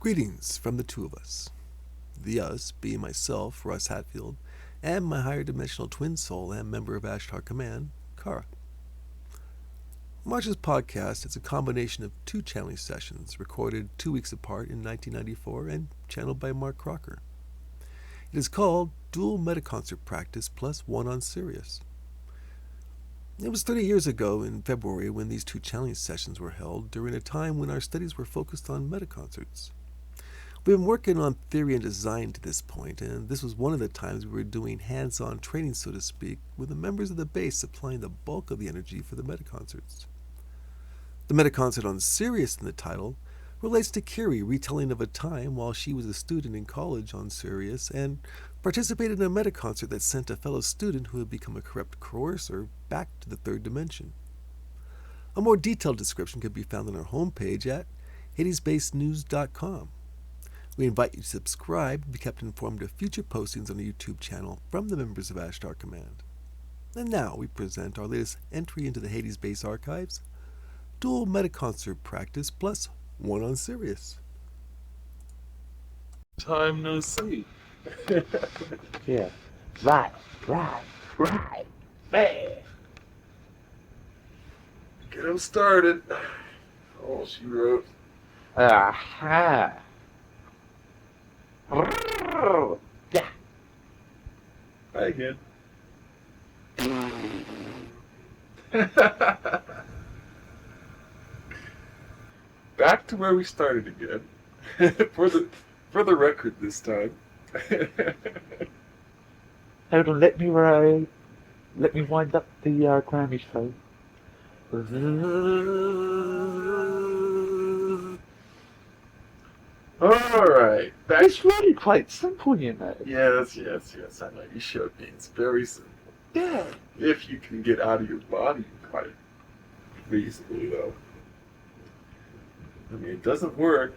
Greetings from the two of us. The us being myself, Russ Hatfield, and my higher dimensional twin soul and member of Ashtar Command, Kara. March's podcast is a combination of two channeling sessions recorded 2 weeks apart in 1994 and channeled by Mark Crocker. It is called Dual Metaconcert Practice plus One on Sirius. It was 30 years ago in February when these two channeling sessions were held during a time when our studies were focused on metaconcerts. We've been working on theory and design to this point, and this was one of the times we were doing hands-on training, so to speak, with the members of the base supplying the bulk of the energy for the metaconcerts. The metaconcert on Sirius in the title relates to Carrie retelling of a time while she was a student in college on Sirius and participated in a metaconcert that sent a fellow student who had become a corrupt coercer back to the third dimension. A more detailed description can be found on our homepage at HadesBaseNews.com. We invite you to subscribe to be kept informed of future postings on the YouTube channel from the members of Ashtar Command. And now we present our latest entry into the Hades Base archives, Dual Metaconcert Practice plus One on Sirius. Time no see. Yeah. Right. Man. Get him started. Oh, she wrote. Aha. Yeah. Hi again. Back to where we started again. for the record this time. Hold on, let me wind up the Grammy phone. Alright, It's really quite simple, you know. Yes, I know you showed me. It's very simple. Yeah. If you can get out of your body quite reasonably, though. I mean, it doesn't work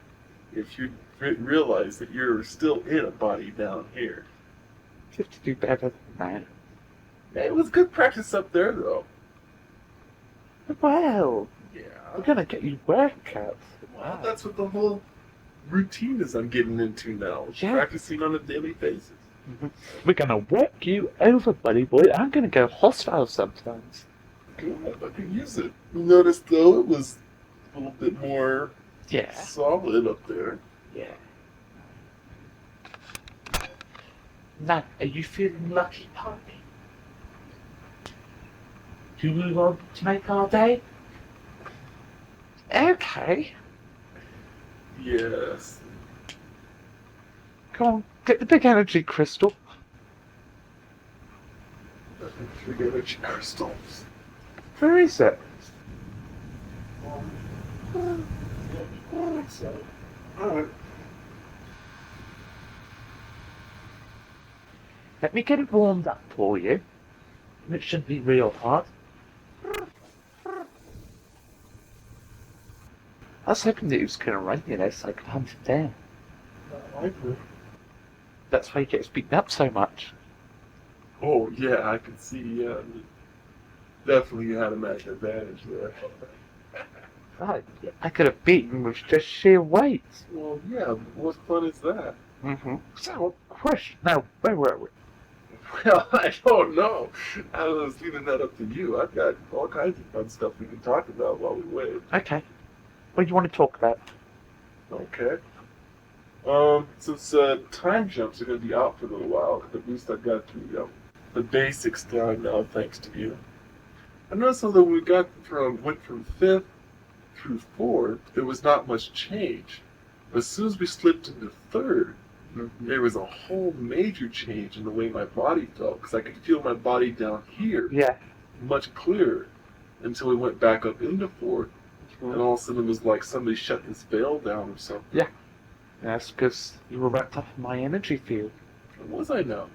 if you realize that you're still in a body down here. Just to do better than It was good practice up there, though. that. Well, Yeah. we're gonna get you workouts. Well, that's what the whole routine is I'm getting into now. Yeah. Practicing on a daily basis. We're gonna work you over, buddy boy. I'm gonna go hostile sometimes. Good, I can use it. You noticed, though, it was a little bit more Yeah. solid up there. Yeah. Now, are you feeling lucky, puppy? Do we want to make our day? Okay. Yes. Come on, get the big energy crystal. Forget energy crystals. Where is it? Alright. Let me get it warmed up for you. It shouldn't be real hot. I was hoping that it was going to rain, you know, so I could hunt it down. That's why he gets beaten up so much. Oh, yeah, I can see, definitely you had a match advantage there. Right, I could have beaten with just sheer weight. Well, yeah, what fun is that? So, question. Now, where were we? Well, I don't know. I was leaving that up to you. I've got all kinds of fun stuff we can talk about while we wait. Okay. What do you want to talk about? Okay. Since time jumps are going to be out for a little while, at least I've got the basics down now, thanks to you. I noticed although we went from 5th through 4th, there was not much change. But as soon as we slipped into 3rd, there was a whole major change in the way my body felt, because I could feel my body down here Yeah. much clearer until we went back up into 4th. And all of a sudden it was like somebody shut this veil down or something. Yeah. That's because you were wrapped up in my energy field. What was I now?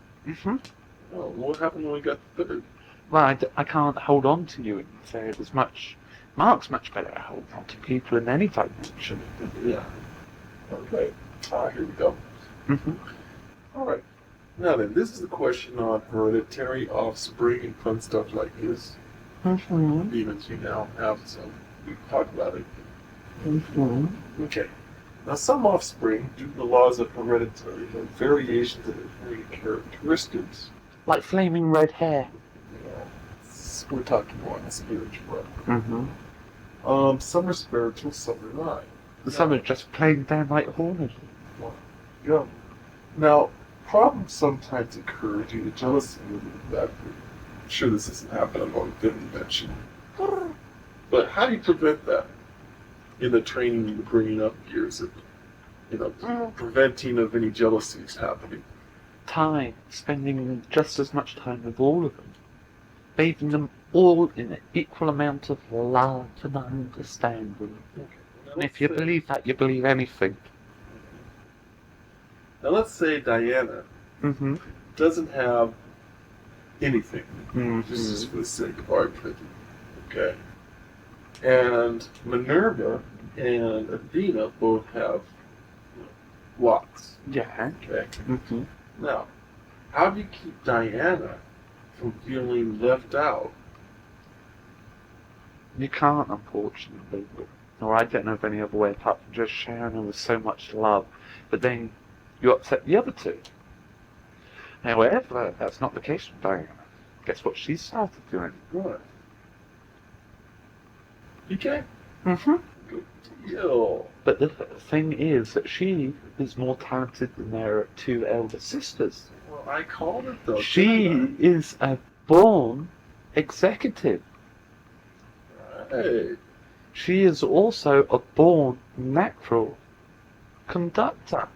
Oh, what happened when we got to 3rd? Well, I can't hold on to you in third as much. Mark's much better at holding on to people in any dimension. Yeah. Okay. Here we go. Alright. Now then, this is a question on hereditary offspring and fun stuff like this. Mm-hmm. Demons you now have, so we can talk about it. Mm-hmm. Okay. Now, some offspring, due to the laws of heredity, have variations in their characteristics. Like flaming red hair. You know, we're talking more on the spiritual Mm-hmm. level. Some are spiritual, some are not. Some are just plain downright horny. Yeah. Now, problems sometimes occur due to jealousy of that group. I'm sure this doesn't happen among fifth dimension. But how do you prevent that in the training you're bringing up years of, preventing of any jealousies happening? Time, spending just as much time with all of them. Bathing them all in an equal amount of love and understanding. Okay. Now, And if you believe that, you believe anything. Now let's say Diana Mm-hmm. doesn't have anything. Mm-hmm. This is for the sake of argument. Okay. And Minerva and Athena both have lots. Yeah. Okay. Mm-hmm. Now, how do you keep Diana from feeling left out? You can't, unfortunately. Or I don't know of any other way apart from just sharing her with so much love. But then you upset the other two. However, that's not the case with Diana. Guess what she started doing? Right. Okay. Mm-hmm. Good deal. But the thing is that she is more talented than their two elder sisters. Well, I called it though. She didn't is a born executive. I? Right. She is also a born natural conductor,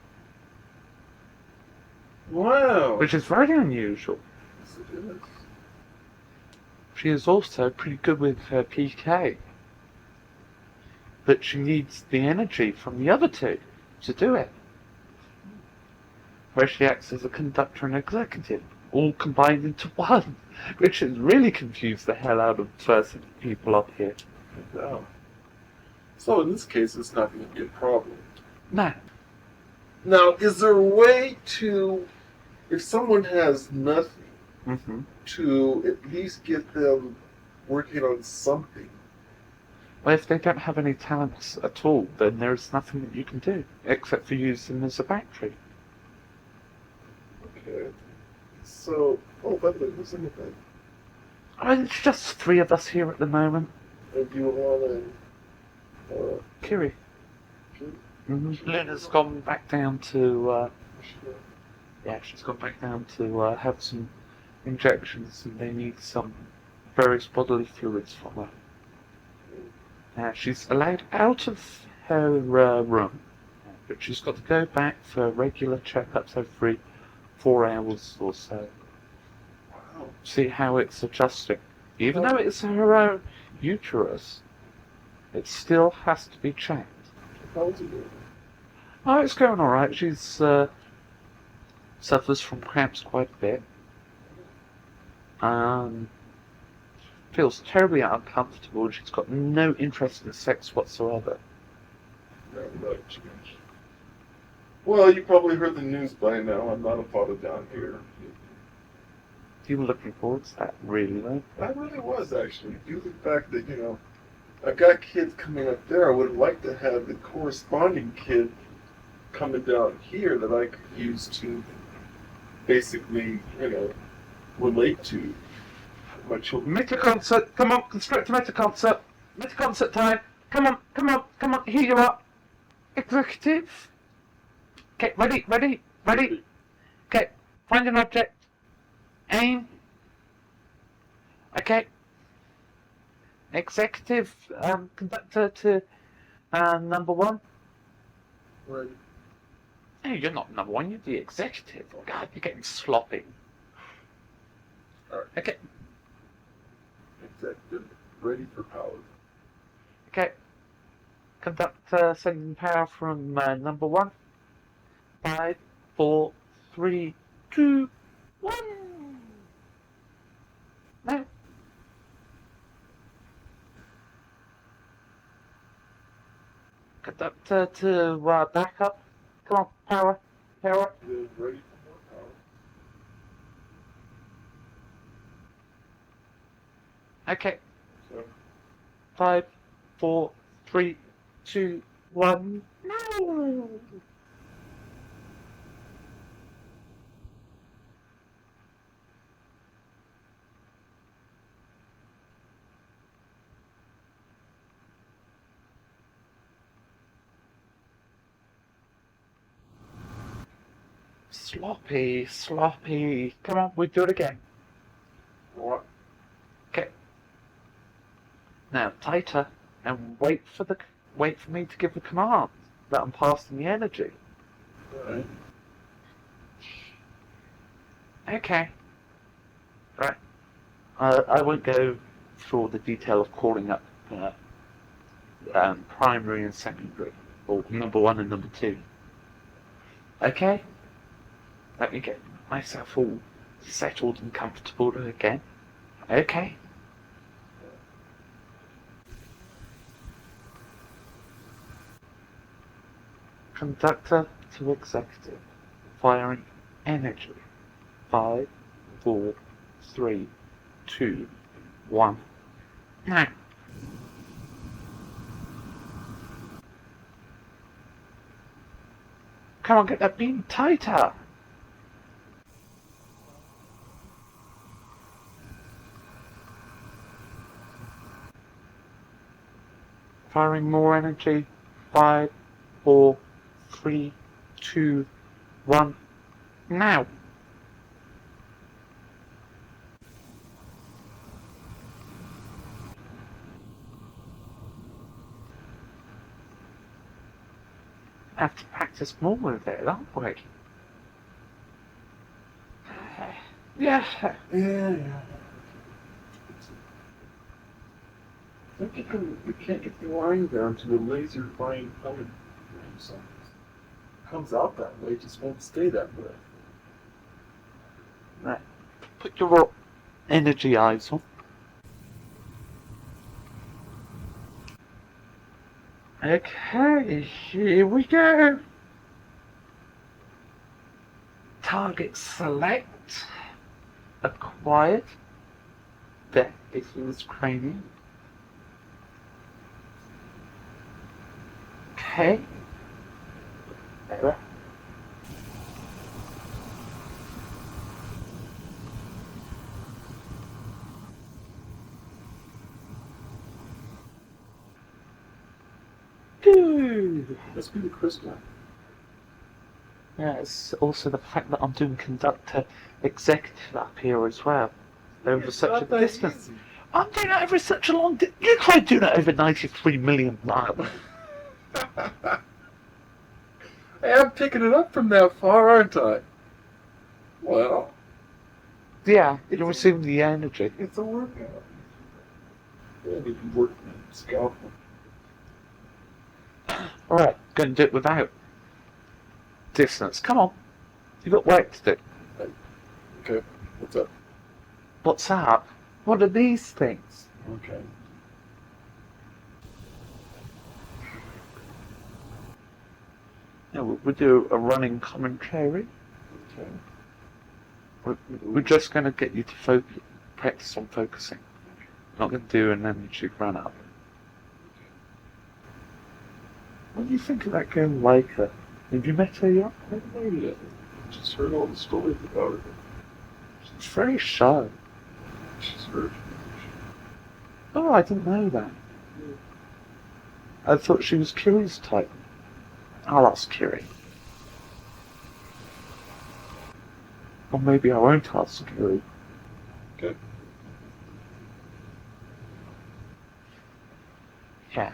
Wow. which is very unusual. Yes, it is. She is also pretty good with her PK, but she needs the energy from the other two to do it. Where she acts as a conductor and executive, all combined into one, which has really confused the hell out of certain people up here. Yeah. So in this case, it's not going to be a problem. Nah. Now, is there a way to, if someone has nothing, Mm-hmm. to at least get them working on something? Well, if they don't have any talents at all, then there's nothing that you can do, except for use them as a battery. Okay. So, by the way, who's in the bed? Oh, it's just three of us here at the moment. And you want to, Kiri. Mm-hmm. Luna's gone back down to, she's gone back down to have some injections, and they need some various bodily fluids from her. She's allowed out of her room, but she's got to go back for regular checkups every 4 hours or so. wow. See how it's adjusting. Even though it's her own uterus, it still has to be checked. How's it doing? Oh, it's going alright. She's suffers from cramps quite a bit. Feels terribly uncomfortable. She's got no interest in sex whatsoever. Well, you probably heard the news by now. I'm not a father down here. You were looking forward to that, really, though. I really was, actually. Due to the fact that, I've got kids coming up there, I would like to have the corresponding kid coming down here that I could use to basically, relate to my children. Meta concert, come on, construct a meta concert. Meta concert time. Come on, here you are. Executive. Okay, ready. Okay, find an object. Aim. Okay. Executive, conductor to number one. Right. No, you're not number one, you're the executive. God, you're getting sloppy. Alright. Okay, Executive. Ready for power. okay. Conductor sending power from number one. 5, 4, 3, 2, 1. No. Conductor to back up. Come on, power. Ready for more power. Okay. So, 5, 4, 3, 2, 1. No. Sloppy, sloppy. Come on, we'll do it again. What? Okay. Now tighter, and wait for me to give the command that I'm passing the energy. Alright. Okay. Right. I won't go through all the detail of calling up primary and secondary, or number 1 and number 2. Okay? Let me get myself all settled and comfortable again. Okay. Conductor to executive. Firing energy. 5, 4, 3, 2, 1. Now. Come on, get that beam tighter. Firing more energy. 5, 4, 3, 2, 1. Now. Have to practice more with it, aren't we? Yeah. Yeah. I think we can't get the line down to the laser fine point. So it comes out that way, it just won't stay that way. Right. Put your energy eyes on. Okay, here we go. Target select. Acquired. There is his cranium. Okay. There. Dude. Let's be the crystal. Yeah, it's also the fact that I'm doing conductor executive up here as well. Over such a distance. Easy. I'm doing that over such a long distance. You can't do that over 93 million miles. Hey, I'm picking it up from that far, aren't I? Well, Yeah, you're receiving the energy. it's a workout. Yeah, if you work the scalpel. Alright, going to do it without distance. Come on. You've got work to do. Okay, what's up? What's up? What are these things? Okay. Yeah, we'll do a running commentary. Okay. We're just going to get you to practice on focusing. Not going to do an energy run up. What do you think of that girl Leica? Have you met her yet? I don't know yet. Just heard all the stories about her. She's very shy. She's very. Oh, I didn't know that. I thought she was Kiri's type. I'll ask Kiri. Or maybe I won't ask Kiri. Okay. Yeah.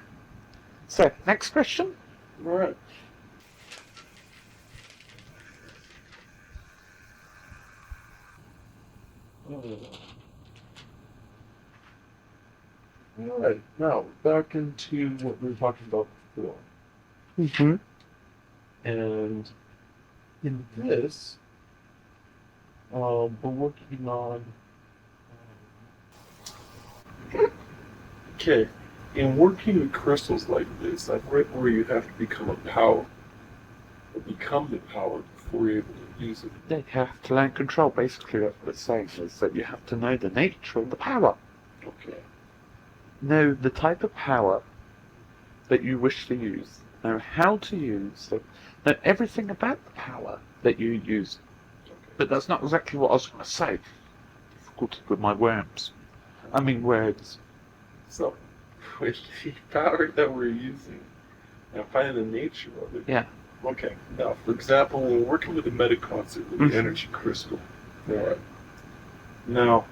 So, next question? Alright. Alright, now back into what we were talking about before. Mm-hmm. And in this, we're working on. Okay, in working with crystals like this, I've read where you have to become a power, or become the power before you're able to use it. Yeah, you have to learn control. Basically, what it's saying is that you have to know the nature of the power. Okay. Know the type of power that you wish to use, know how to use them, know everything about the power that you use. But that's not exactly what I was going to say. Difficulty with my words. I mean words. So, with the power that we're using, and finding the nature of it. Yeah. Okay. Now, for example, when we're working with the metaconcert with the energy crystal. Alright. Now,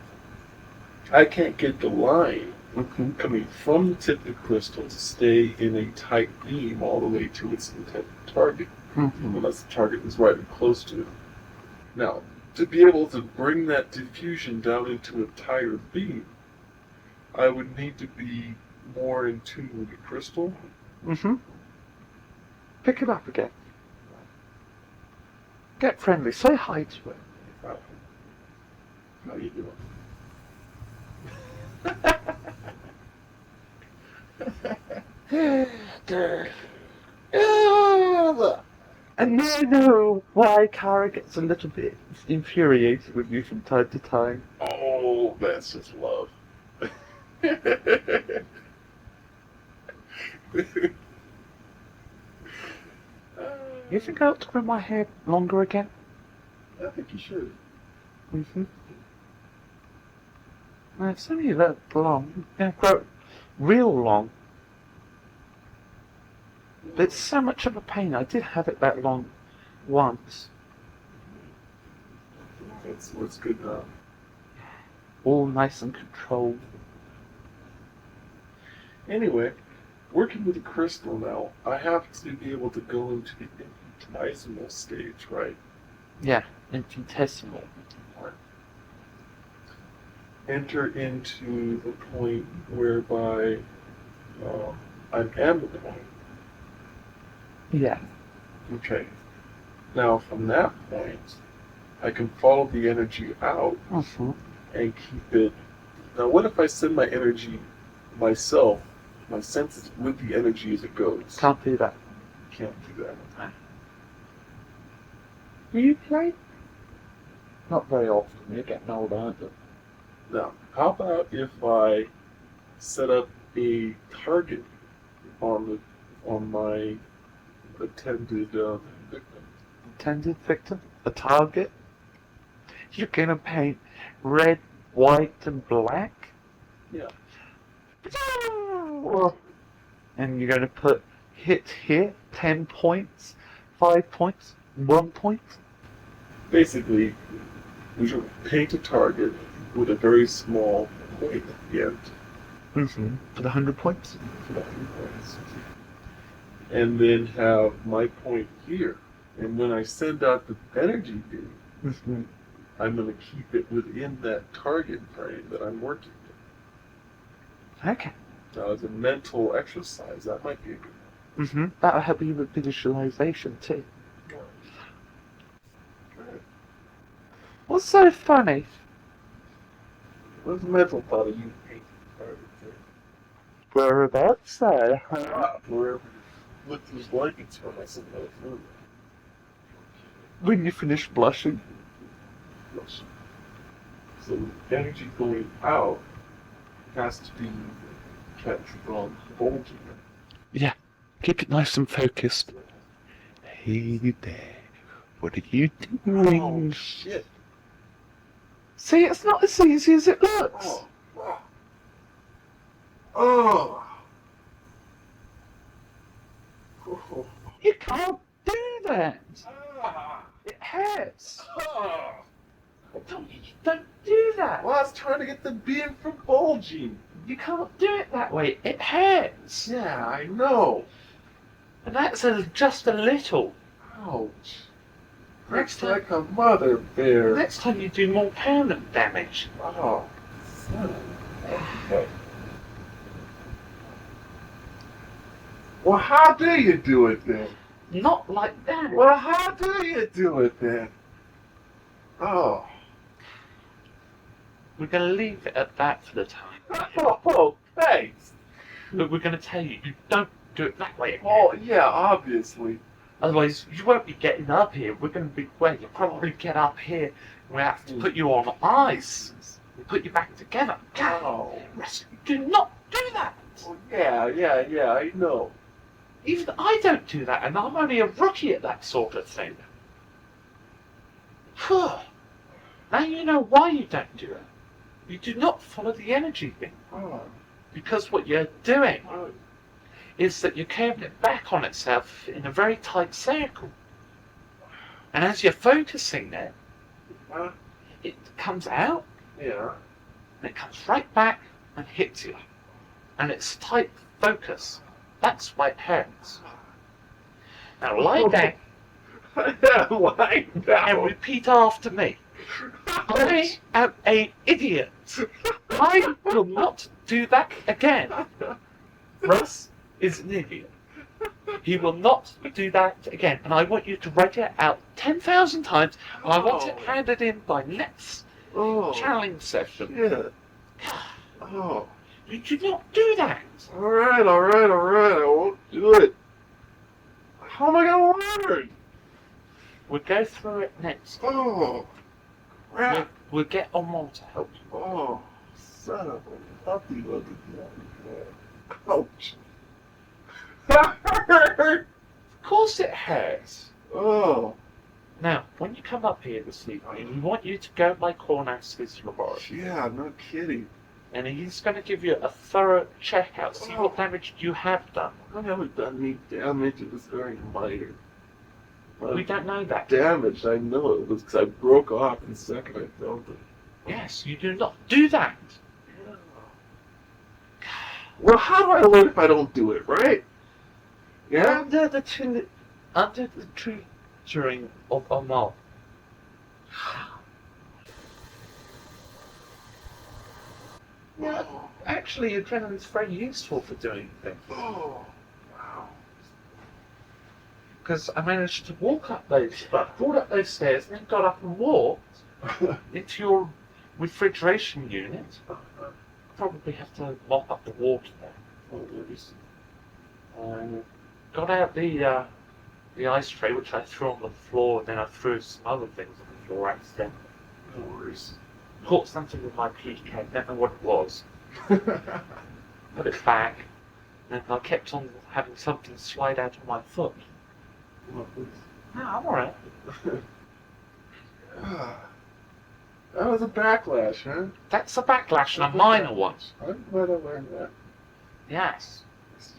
I can't get the line coming from the tip of the crystal to stay in a tight beam all the way to its intended target, unless the target is right and close to it. Now, to be able to bring that diffusion down into a tighter beam, I would need to be more in tune with the crystal. Pick it up again. Get friendly. Say hi to it. How you doing? And now I know why Kara gets a little bit infuriated with you from time to time. Oh, that's just love. You think I ought to grow my hair longer again? I think you should. No, it's only that long. Yeah, grow it real long. But it's so much of a pain. I did have it that long once. That's what's good now. All nice and controlled. Anyway, working with the crystal now, I have to be able to go into the infinitesimal stage, right? Yeah, infinitesimal. Enter into the point whereby I'm at the point. Yeah. Okay. Now, from that point, I can follow the energy out and keep it. Now, what if I send my energy myself, my senses with the energy as it goes? Can't do that. Can't do that. Do you play? Not very often. You're getting old, aren't you? Now, how about if I set up a target on my intended victim? Intended victim? A target? You're gonna paint red, white, and black? Yeah. And you're gonna put hit here, 10 points, 5 points, 1 point? Basically, we should paint a target with a very small point at the end. For the 100 points? For the 100 points. And then have my point here. And when I send out the energy beam, I'm going to keep it within that target frame that I'm working with. Okay. Now, as a mental exercise, that might be a good one. That'll help you with visualization too. Good. What's so funny? What's the mental thought of you painting targets? Whereabouts there? Wherever you look through blankets for myself. When you finish blushing. Yes. So the energy going out has to be kept from bulging. Yeah. Keep it nice and focused. Hey there. What are you doing? Oh, shit. See, it's not as easy as it looks. Oh. You can't do that. It hurts. Don't do that. Well, I was trying to get the beam from bulging. You can't do it that way. It hurts. Yeah, I know. And that's just a little. Ouch. Next Hurts time, like a mother bear. next time you do more permanent damage. Oh. Okay. Well, how do you do it then? Not like that. Well, how do you do it then? Oh. We're going to leave it at that for the time. Oh, thanks. But we're going to tell you, you don't do it that way again. Oh, yeah, obviously. Otherwise, you won't be getting up here. We're going to be, well, you'll probably get up here. We have to put you on ice. We'll put you back together. Oh. Do not do that. Oh, yeah, I know. Even I don't do that, and I'm only a rookie at that sort of thing. Now you know why you don't do it. You do not follow the energy thing. Oh. Because what you're doing Oh. is that you're curving it back on itself in a very tight circle. And as you're focusing it, it comes out, Yeah. and it comes right back and hits you. And it's tight focus. That's why it hurts. Now lie down Yeah, lying and down. repeat after me. I am an idiot. I will not do that again. Russ is an idiot. He will not do that again. And I want you to write it out 10,000 times. And I want it handed in by next Oh. challenge session. Yeah. Oh. You do not do that. Alright. I won't do it. How am I gonna learn? We'll go through it next. Oh. Crap. We'll get on one to help you. Oh. Son of a puppy looking guy. Ouch. That hurt. Of course it hurts. Oh. Now, when you come up here this evening, we want you to go by Cornas's laboratory. Yeah, no kidding. And he's going to give you a thorough checkout, see what damage you have done. I haven't done any damage. It was very minor. We don't know that. Damage, I know it was because I broke off the second I felt it. Yes, you do not do that. Well, how do I learn if I don't do it, right? Yeah? Under the tree during of Amal. Yeah, actually, adrenaline is very useful for doing things. Oh, wow. Because I managed to walk up brought up those stairs, and then got up and walked into your refrigeration unit. Probably have to mop up the water there. Got out the ice tray, which I threw on the floor, and then I threw some other things on the floor accidentally. No worries. Caught something with my PK, don't know what it was. Put it back, and I kept on having something slide out of my foot. No, I'm alright. That was a backlash, huh? That's a backlash and a minor one. I'm glad I learned that. Yes.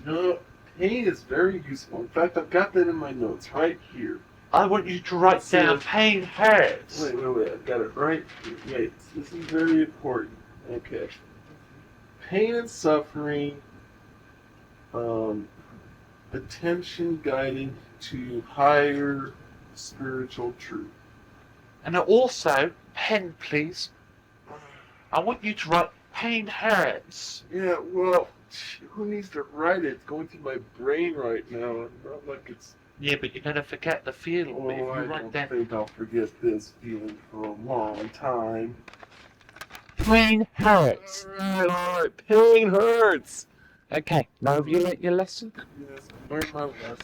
You know, pain is very useful. In fact, I've got that in my notes right here. I want you to write down pain hurts. Wait. I've got it right here. Wait, this is very important. Okay. Pain and suffering, attention guided to higher spiritual truth. And also, pen please. I want you to write pain hurts. Yeah, well, who needs to write it? It's going through my brain right now. Not like it's... Yeah, but you're going to forget the feeling. Oh, If you I write don't down think I'll forget this feeling for a long time. pain hurts. Alright, pain hurts! Okay, now have you learnt your lesson? Yes, learn my lesson.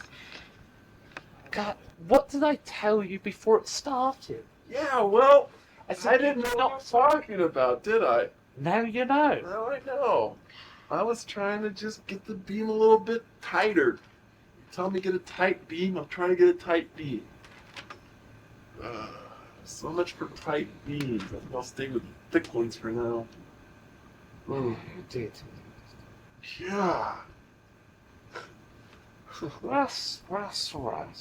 God, what did I tell you before it started? Yeah, well, I I said didn't you know do what I not was talking about, did I? Now you know. Now I know. I was trying to just get the beam a little bit tighter. You tell me get a tight beam, I'm trying to get a tight beam. So much for tight beams. I think I'll stay with the thick ones for now. You did. Yeah. Russ.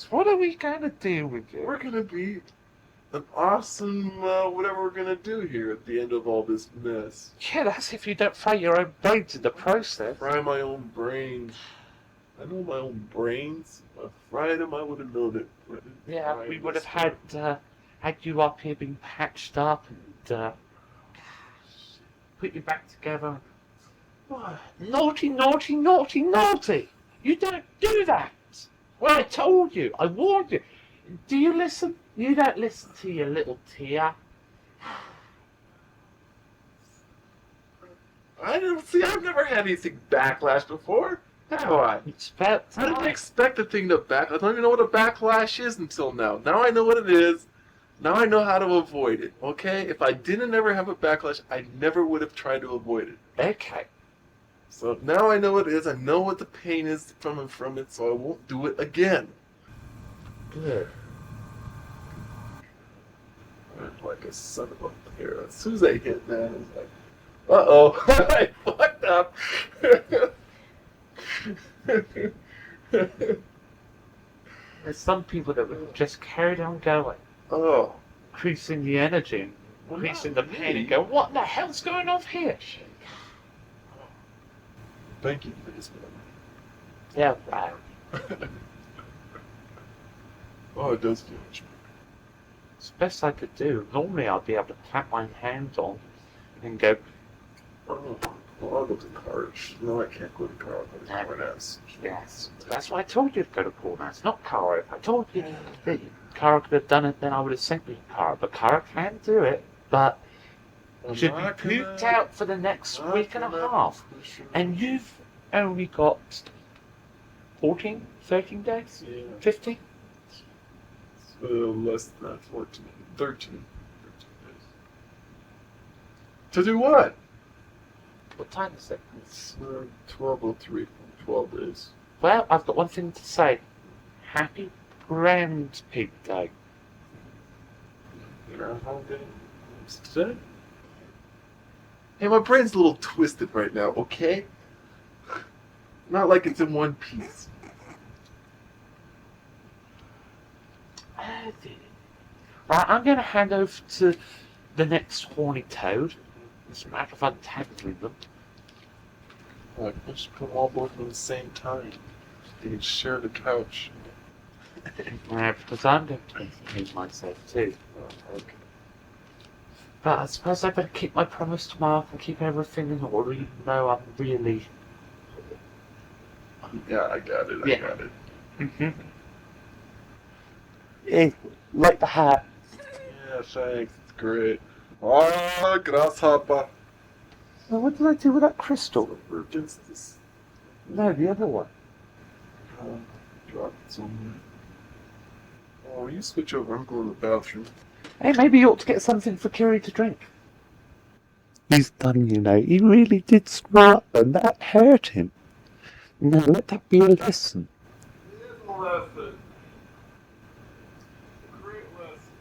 What are we going to do with you? We're gonna be an awesome whatever we're gonna do here at the end of all this mess. Yeah, that's if you don't throw your own brains in the process. Fry my own brains. I know my own brains. If I fried them, I would have known it. But I didn't Yeah, fry we them would have this had you up here being patched up and put you back together. time. Naughty! You don't do that! Well, I told you, I warned you. Do you listen? You don't listen to your little tear. I don't see. I've never had anything backlash before. Have I? It's about I didn't time. expect a thing to back. I don't even know what a backlash is until now. Now I know what it is. Now I know how to avoid it. Okay? If I didn't ever have a backlash, I never would have tried to avoid it. Okay. So now I know what it is. I know what the pain is from it, so I won't do it again. Good. I'm like a son of a pair. As soon as I hit that, it's like, uh-oh, I fucked up. There's some people that would just carry on going, Oh, increasing the energy, increasing the pain, and go, what the hell's going on here? thank you for this, Yeah, right. man. Oh, it does feel much It's the best I could do. Normally I'd be able to clap my hands on and go, better. Oh, well, I'll go to college. No, I can't go to college. I'm going to ask. yes. That's why I told you to go to Corners, not Cara. If I told you that Cara could have done it, then I would have sent you to Cara. But Cara can do it, but should be pooped out for the next week and a half. And you've only got 14, 13 days? Yeah. 15? Less than that, 14, 13 days. To do what? What time is it? It's 12:03. 12 days. Well, I've got one thing to say. Happy Grand Pig Day. Groundhog Day? Today? Hey, my brain's a little twisted right now, okay? Not like it's in one piece. Right, I'm going to hand over to the next horny toad. It's a matter of untangling them. Like, we should put them all both at the same time. They can share the couch. Because I'm going to entertain myself too. Oh, okay. But I suppose I better keep my promise to Mark and keep everything in order, even though I'm really... Yeah, I got it. I Yeah. got it. Mm-hmm. Yeah, like the hat. Yeah, thanks. It's great. Ah, grasshopper. Well, what did I do with that crystal? We're against this. No, the other one. Drop it somewhere. Oh, you switch over. I'm going to the bathroom. Hey, maybe you ought to get something for Kiri to drink. He's done, you know. He really did screw up, and that hurt him. Now let that be a lesson. It is a lesson. A great lesson.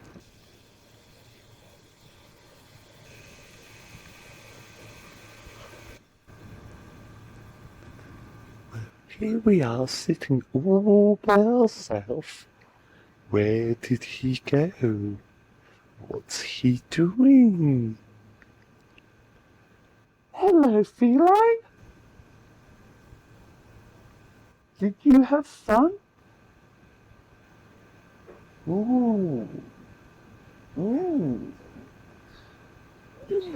Here we are sitting all by ourselves. Where did he go? What's he doing? Hello, feline. Did you have fun? Ooh. Ooh. Ooh.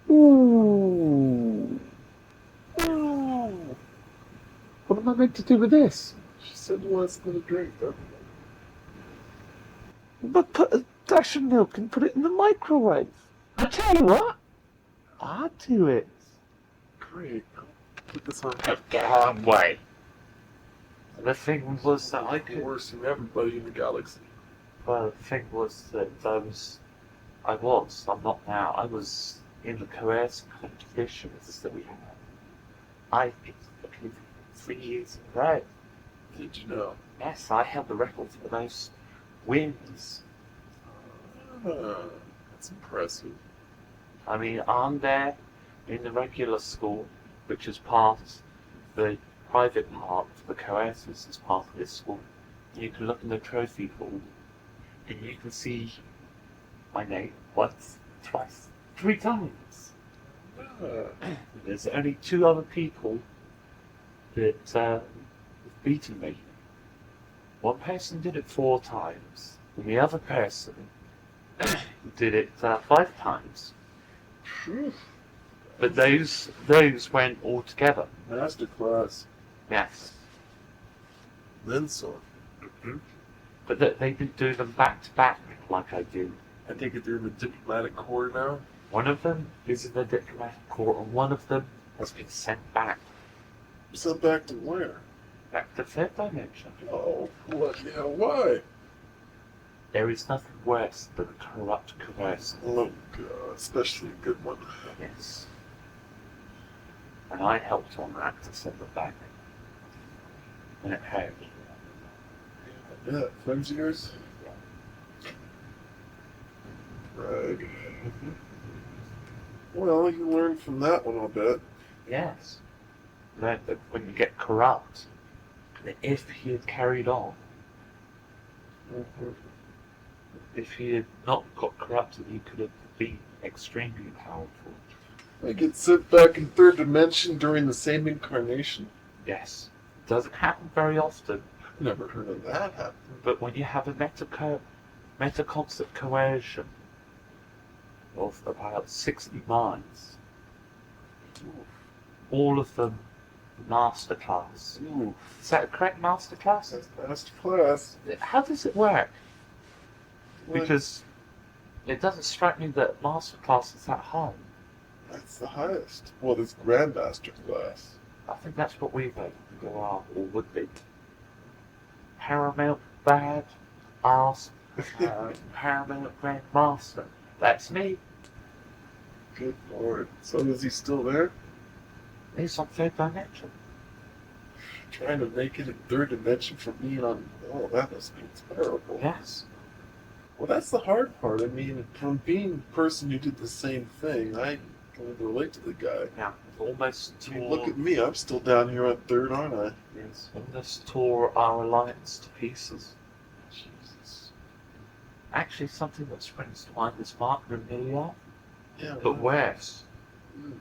Ooh. Ooh. What am I meant to do with this? She said you want to drink, though. But put a dash of milk and put it in the microwave. I tell you what, I'll do it. Great. Put this on. Get on way. The thing was that I could. Worse than everybody in the galaxy. Well, the thing was that I'm not now. I was in the coercion competitions that we had. I picked the 3 years in a row. Did you know? Yes, I held the record for the most wins. That's impressive. I mean, I'm there in the regular school, which is part the private part of the coercions is part of this school. You can look in the trophy hall and you can see my name once, twice, 3 times. There's only 2 other people that have beaten me. One person did it 4 times, and the other person did it 5 times. Phew. But those went all together. Masterclass. Yes. Then so. But they didn't do them back to back like I do. I take it they're in the diplomatic corps now. One of them is in the diplomatic corps, and one of them has been sent back. Sent back to where? Back to 3rd dimension. Oh, bloody hell, why? There is nothing worse than a corrupt coercer. Oh God, especially a good one. Yes. And I helped on that to send them back. And it had. Yeah, friends of yours? Right. Well, you learned from that one, I'll bet. Yes. Learned that when you get corrupt, that if he had carried on, if he had not got corrupted, he could have been extremely powerful. I get sent back in third dimension during the same incarnation. Yes. It doesn't happen very often, Never heard of that happen. but when you have a metaconcept coercion of about 60 minds, all of them masterclass. Ooh, Is that a correct masterclass? that's master class. How does it work? Well, Because it doesn't strike me that masterclass is that high. that's the highest. Well, it's grandmaster class. I think that's what we are or would be. Paramount bad ass Paramount Grandmaster. That's me. Good lord. So is he still there? He's on third dimension. Trying to make it in third dimension for me on. Oh, that must be terrible. Yes. Well, that's the hard part. I mean, from being a person who did the same thing, I can relate to the guy. Yeah. Almost I mean, tore. look at me. I'm still down here on third, aren't I? Yes. Almost tore our alliance to pieces. Jesus. Actually, something that springs to mind is Mark Remilia, Yeah. but worse. Mm.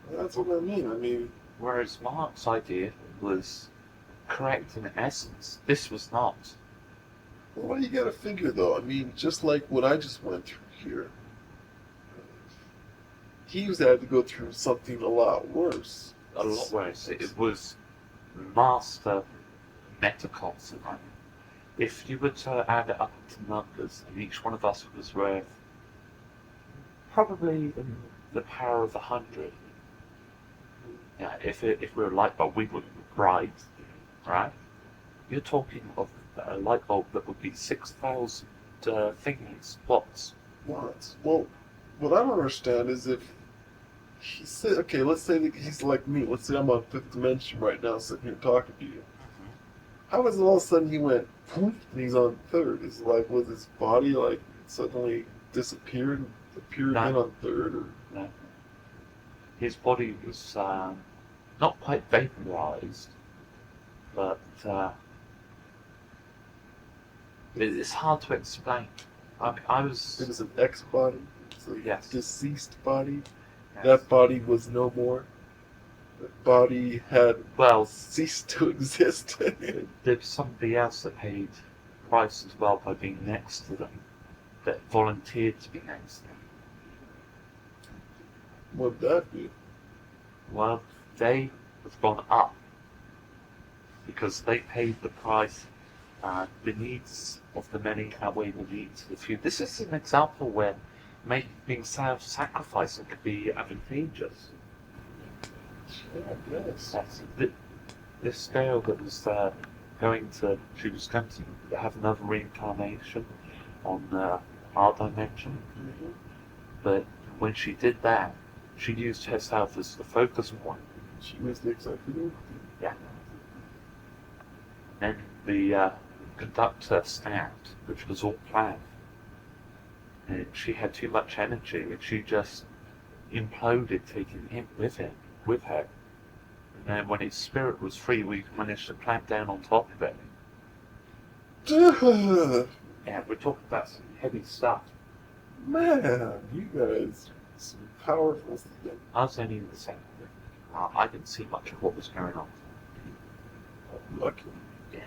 Well, that's what I mean. I mean, Whereas Mark's idea was correct in essence, this was not. well, you got to figure though. I mean, just like what I just went through here, he had to go through something a lot worse. A lot worse. It was master metaconcept. If you were to add it up into numbers, and each one of us was worth probably in the power of 100. Yeah, if we were a light bulb, we would be bright, right? You're talking of a light bulb that would be 6,000 thingies, watts. What? Well, what I don't understand is if he said, okay, let's say that he's like me. Let's say I'm on fifth dimension right now, sitting here talking to you. How is it all of a sudden he went poof and he's on third? Is it like, was his body like suddenly disappeared and appeared No. again on third? Or No. His body was not quite vaporized, but it's hard to explain. I mean, I it was. was an X body? It's a Yes. deceased body? Yes. That body was no more? That body had Well, ceased to exist? there was somebody else that paid price as well by being next to them, that volunteered to be next to them. What'd that be? Well, they have gone up because they paid the price. The needs of the many outweigh the needs of the few. This is an example where being self-sacrificing could be advantageous. Yeah, yes. That's this girl that was she was going to have another reincarnation on our dimension, Mhm. but when she did that, she used herself as the focus point. She was the executive? Yeah. And the conductor snapped, which was all planned. And she had too much energy, and she just imploded, taking him with her. And then when his spirit was free, we managed to clamp down on top of it. Yeah, we're talking about some heavy stuff. Man, you guys, some powerful stuff. I was only in the second. I didn't see much of what was going on. Lucky. Yeah,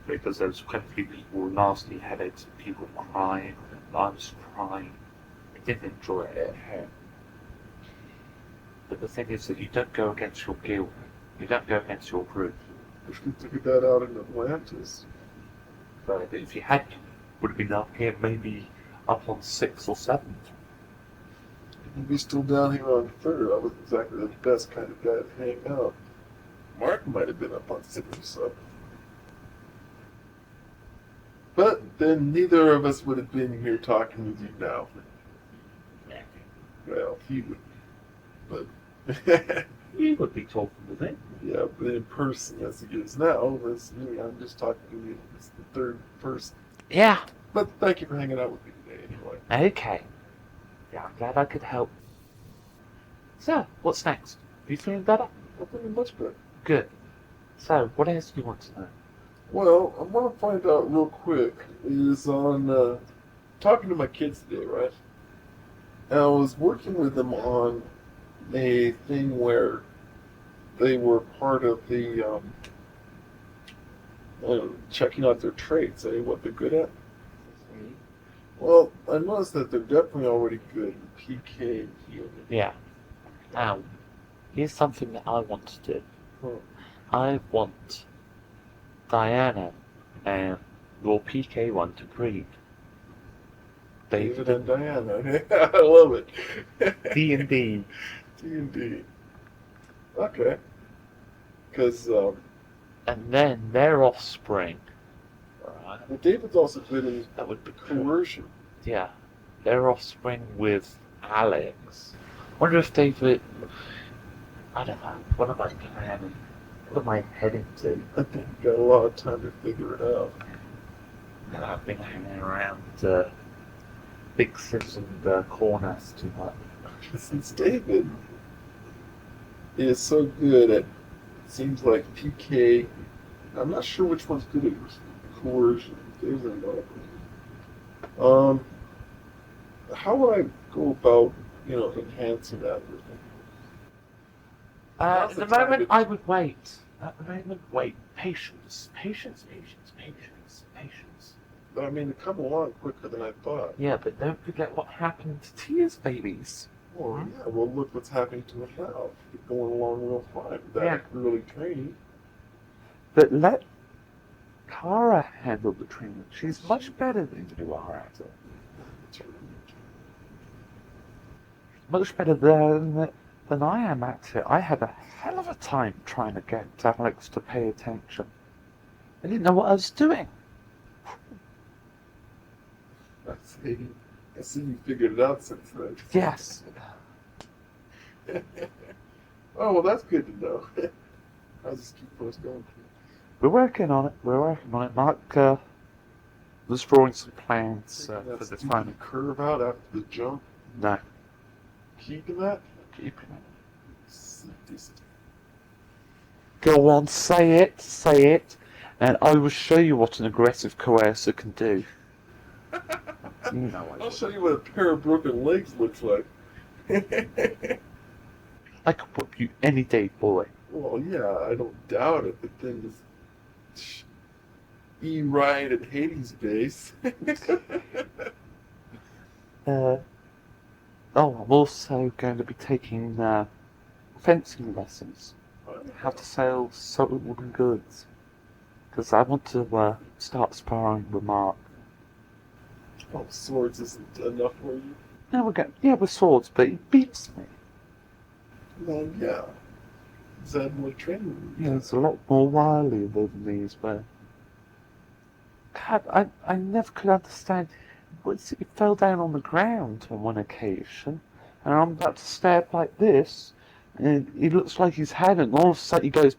because there was quite a few people with nasty headaches, and people crying, and I was crying. I didn't enjoy it. But the thing is that you don't go against your guild. You don't go against your group. Wish we figured that out in Atlantis. But if you had, would have been up here maybe up on 6th or 7th. You'd be still down here on third. I was exactly the best kind of guy to hang out. Mark might have been up on 6 or 7. But then neither of us would have been here talking with you now. Well, he would. But You would be talking with him. yeah, but in person as he is now, that's me. I'm just talking to you. It's the third person. Yeah. But thank you for hanging out with me today anyway. Okay. Yeah, I'm glad I could help. So, what's next? Are you feeling better? I'm feeling much better. Good. So, what else do you want to know? Well, I want to find out real quick is on talking to my kids today, right? And I was working with them on a thing where they were part of the checking out their traits, what they're good at. Well, I noticed that they're definitely already good in PK and healing. Yeah. Now, here's something that I want to do. Huh. I want Diana and your PK one to breed. David and Diana. I love it. D&D. D&D. Okay. Because And then their offspring. Right. well, David's also good in That would be cool. coercion. Yeah. Their offspring with Alex. Wonder if David... I don't know. What am I planning? What am I heading to? I think we've got a lot of time to figure it out. And I've been hanging around Big Sis and Corners too much. Since David is so good at, seems like PK, I'm not sure which one's good at coercion. David's another one. How would I go about, enhancing that with him? At Now's the the time moment, to- I would wait. At the moment, wait. Patience. Patience, patience, patience, patience. But I mean, it come along quicker than I thought. Yeah, but don't forget what happened to Tia's babies. Well, yeah, well, look what's happening to him now. It's going along real fine without Yeah. early training. But let Kara handle the treatment. She's much better than you are at it. Much better than I am at it. I had a hell of a time trying to get Alex to pay attention. I didn't know what I was doing. I see you figured it out since then. Yes. Oh, well, that's good to know. I'll just keep those going. We're working on it. We're working on it. Mark was drawing some plans for Taking that this stupid final. curve out after the jump. No. Keeping that? Keeping it. Decent. Go on, say it, and I will show you what an aggressive coercer can do. You know I I'll will. show you what a pair of broken legs looks like. I could whip you any day, boy. Well, yeah, I don't doubt it, but then this E. Ryan and Hades base. I'm also going to be taking fencing lessons. How to sell stolen goods. Because I want to start sparring with Mark. Oh, swords isn't enough for you? Now we're going, yeah, with swords, but he beats me. Well, yeah. Is that more training? Yeah, it's a lot more wily than me as well. God, I never could understand. He fell down on the ground on one occasion, and I'm about to stab like this, and he looks like he's had it, and all of a sudden he goes.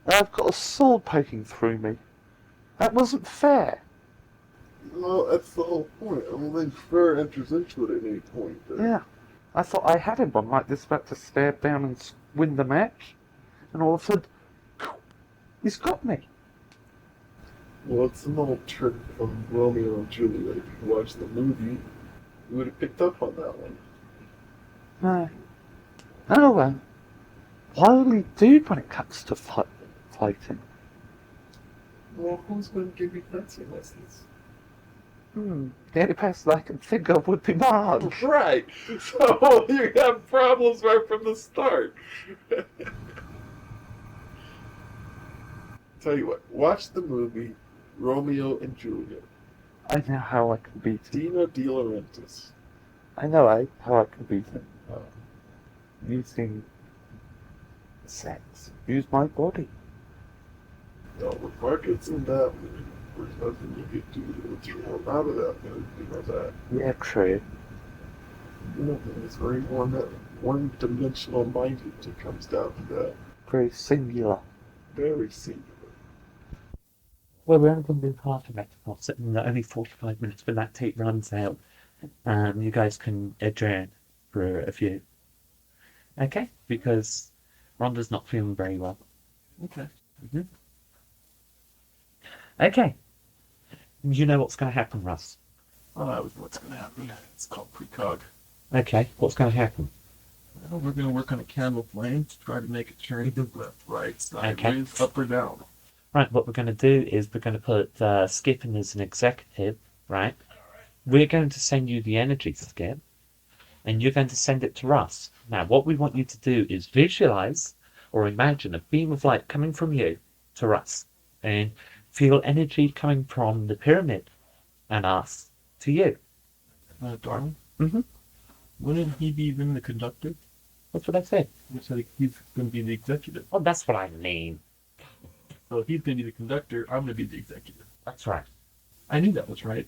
And I've got a sword poking through me. That wasn't fair. Well, that's the whole point. I don't think fair enters into it at any point. Yeah. I thought I had him on like this, about to stab down and win the match, and all of a sudden, he's got me. Well, it's an old trick from Romeo and Juliet. If you watch the movie, you would have picked up on that one. No. Oh well. Wily dude when it comes to fighting. Well, who's going to give you fencing lessons? The only person I can think of would be Mark. Right. So you have problems right from the start. Tell you what, watch the movie Romeo and Juliet. I know how I can beat him. Dino De Laurentiis. I know how I can beat him. Using sex. Use my body. Now, with markets in that, there's nothing you could do to withdraw out of that. You know that. Yeah, true. You know, it's very one-dimensional minded. It comes down to that. Very singular. Very singular. Well, we're only going to do half a Metacon, and only 45 minutes when that tape runs out. You guys can adjourn for a few. Okay? Because Rhonda's not feeling very well. Okay. Mm-hmm. Okay. You know what's going to happen, Russ. Well, that was what's going to happen. It's called precog. Okay, what's going to happen? Well, we're going to work on a candle flame to try to make it turn left, right, sideways, up or down. Right, what we're going to do is we're going to put Skip in as an executive, right? We're going to send you the energy, Skip, and you're going to send it to Russ. Now, what we want you to do is visualize or imagine a beam of light coming from you to Russ, and feel energy coming from the pyramid and us to you. Darling? Mm-hmm. Wouldn't he be then the conductor? That's what I said. You said he's going to be the executive. Oh, that's what I mean. So he's going to be the conductor, I'm going to be the executive. That's right. I knew that was right.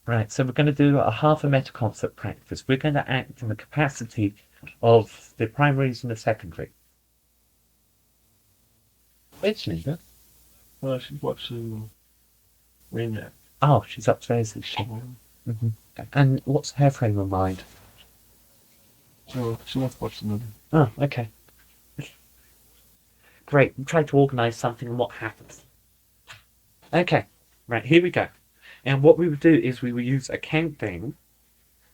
Right, so we're going to do a half a meta concept practice. We're going to act in the capacity of the primaries and the secondary. Where's Linda? She's watching Rain Man. Oh, she's upstairs, is she? Mm-hmm. And what's her frame of mind? So she wants to watch the movie. Oh, okay. Great, we try to organise something and what happens. Okay, right, here we go. And what we would do is we will use a countdown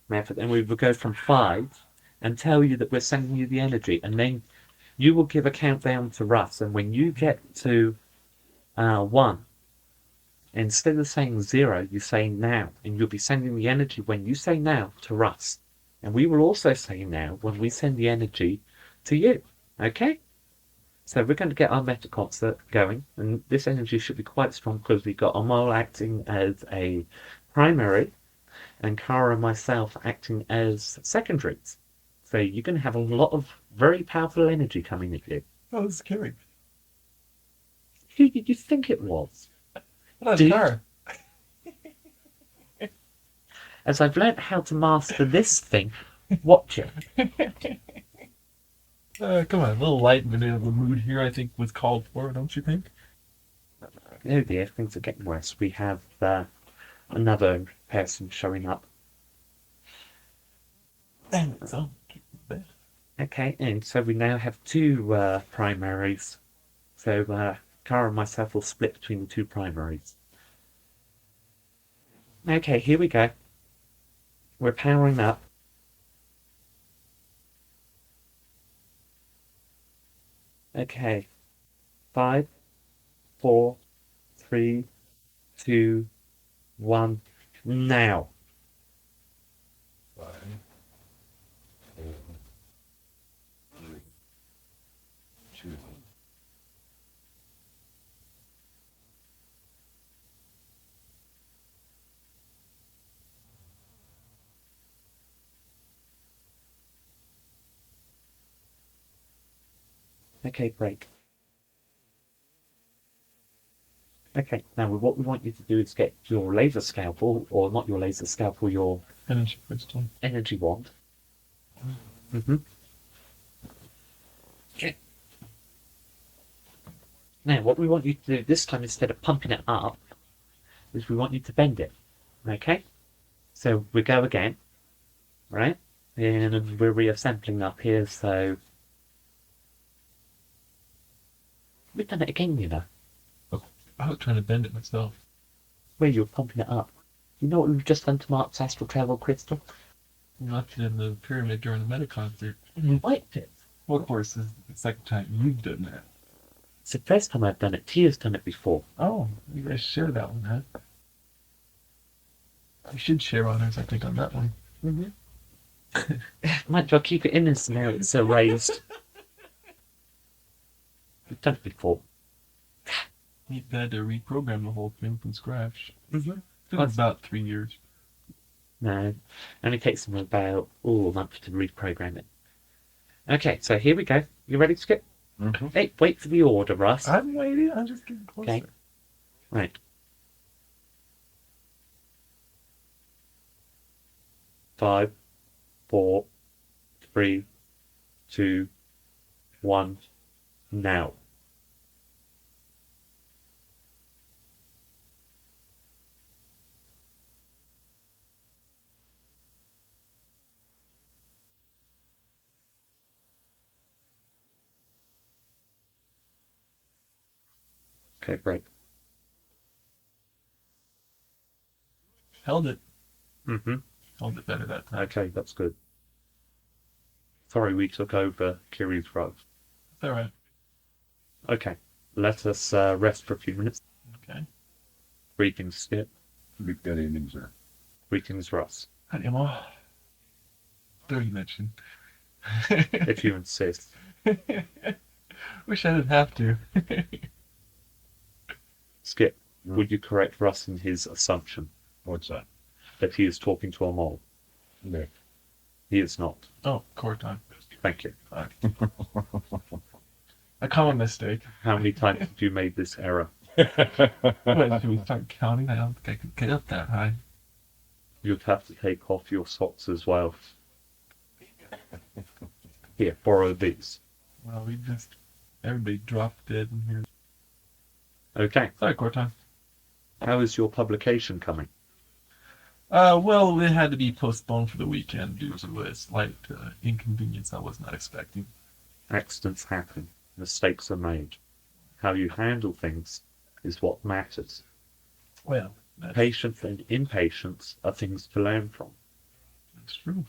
method, and we will go from 5 and tell you that we're sending you the energy, and then you will give a countdown to Russ, and when you get to 1, instead of saying 0, you say now, and you'll be sending the energy when you say now to Russ. And we will also say now when we send the energy to you. Okay? So we're going to get our meta concert going, and this energy should be quite strong because we've got Amal acting as a primary, and Kara and myself acting as secondaries. So you're going to have a lot of very powerful energy coming at you. Oh, this is Carrie. Who did you think it was? That's Dude. Kara. As I've learnt how to master this thing, watch it. Come on, a little lightened of the mood here, I think, was called for, don't you think? Oh dear, things are getting worse. We have another person showing up. So, Okay, and so we now have 2 primaries. So Cara and myself will split between the 2 primaries. Okay, here we go. We're powering up. Okay. 5, 4, 3, 2, 1. Now. 5, 4, 3, 2. Okay, break. Okay, now what we want you to do is get your laser scalpel, or not your laser scalpel, your Energy crystal. energy wand. Mm-hmm. Okay. Now, what we want you to do this time, instead of pumping it up, is we want you to bend it. Okay? So we go again, right? And we're reassembling up here, so we've done it again, you know. I was trying to bend it myself. Where you're pumping it up. You know what we've just done to Mark's astral travel crystal? We left it in the pyramid during the meta concert. And we wiped it. Well, of course, this is the second time you've done that. It's the first time I've done it. Tia's done it before. Oh, you guys share that one, huh? We should share honors, I think, on that one. Mm-hmm. Might as well keep it in as now it's erased. We've done it before. You've had to reprogram the whole thing from scratch. Mm-hmm. Took about 3 years. No, it only takes them about a month to reprogram it. Okay, so here we go. You ready to skip? Mm-hmm. Hey, wait for the order, Russ. I'm waiting. I'm just getting closer. Okay. Right. 5, 4, 3, 2, 1, now. Okay, great. Held it. Mm-hmm. Held it better that time. Okay, that's good. Sorry we took over Kiri's role. It's all right. Okay, let us rest for a few minutes. Okay. Greetings, Skip. Good evening, sir. Greetings, Russ. Hi, Emma. Dirty mention. If you insist. Wish I didn't have to. Skip, would you correct Russ in his assumption What's that? that he is talking to a mole? No. He is not. Oh, core time. Thank you. A common mistake. How many times have you made this error? Wait, should we start counting? I don't think I could get up that high. You'd have to take off your socks as well. Here, borrow these. Well, everybody dropped dead in here. Okay. Sorry, core time. How is your publication coming? Well, it had to be postponed for the weekend due to a slight inconvenience I was not expecting. Accidents happen. Mistakes are made. How you handle things is what matters. Well, that's Patience and impatience are things to learn from. true.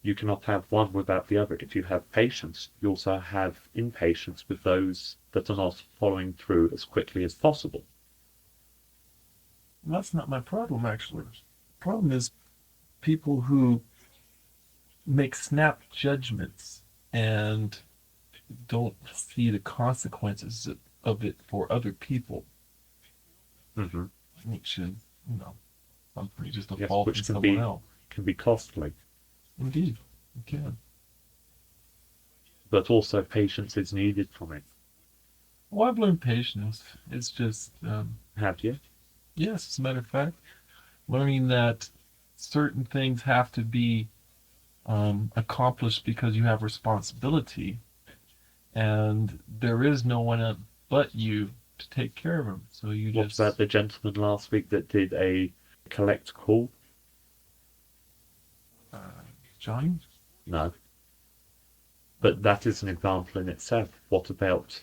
You cannot have one without the other. If you have patience, you also have impatience with those that are not following through as quickly as possible. That's not my problem, actually. The problem is people who make snap judgments and don't see the consequences of it for other people. Mm-hmm. Which should, something just a Yes, fault which in can someone be- else. Can be costly, Indeed, it can. but also patience is needed from it. Well, I've learned patience. It's just, Have you? yes, as a matter of fact, learning that certain things have to be accomplished because you have responsibility, and there is no one else but you to take care of them. So you What just about the gentleman last week that did a collect call? Johnny. No. But that is an example in itself. What about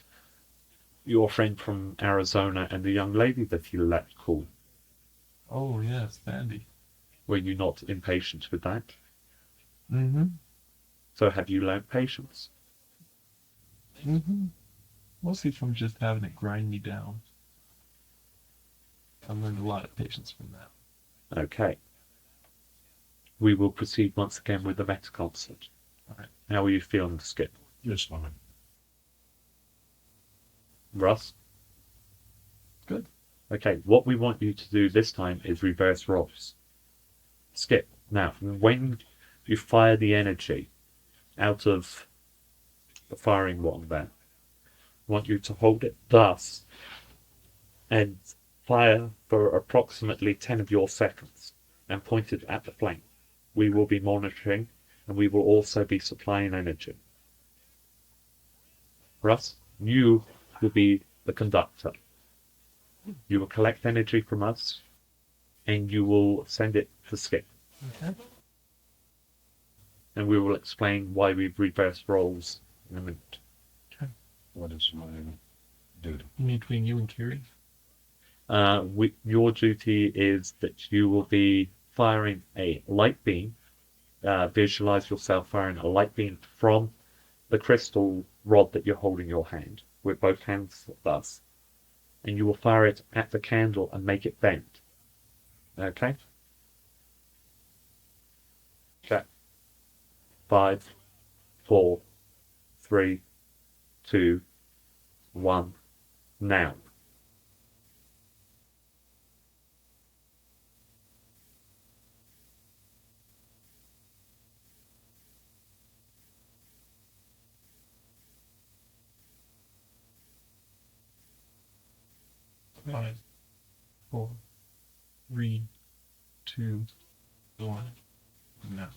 your friend from Arizona and the young lady that you let call? Oh yes, Sandy. Were you not impatient with that? Mm-hmm. So have you learnt patience? Mm-hmm. Mostly from just having it grind me down. I learned a lot of patience from that. Okay. We will proceed once again with the meta concert. All right. How are you feeling, Skip? Just fine. Russ? Good. Okay, what we want you to do this time is reverse roles. Skip. Now, when you fire the energy out of the firing one there, I want you to hold it thus and fire for approximately 10 of your seconds and point it at the flame. We will be monitoring and we will also be supplying energy. Russ, you will be the conductor. You will collect energy from us and you will send it to Skip. Okay. And we will explain why we've reversed roles in a minute. What is my duty? Between you and Kiri. Your duty is that you will be firing a light beam. Visualize yourself firing a light beam from the crystal rod that you're holding in your hand, with both hands thus. And you will fire it at the candle and make it bend. Okay? Okay. 5, 4, 3, 2, 1, now. 5, 4, 3, 2, 1. Now.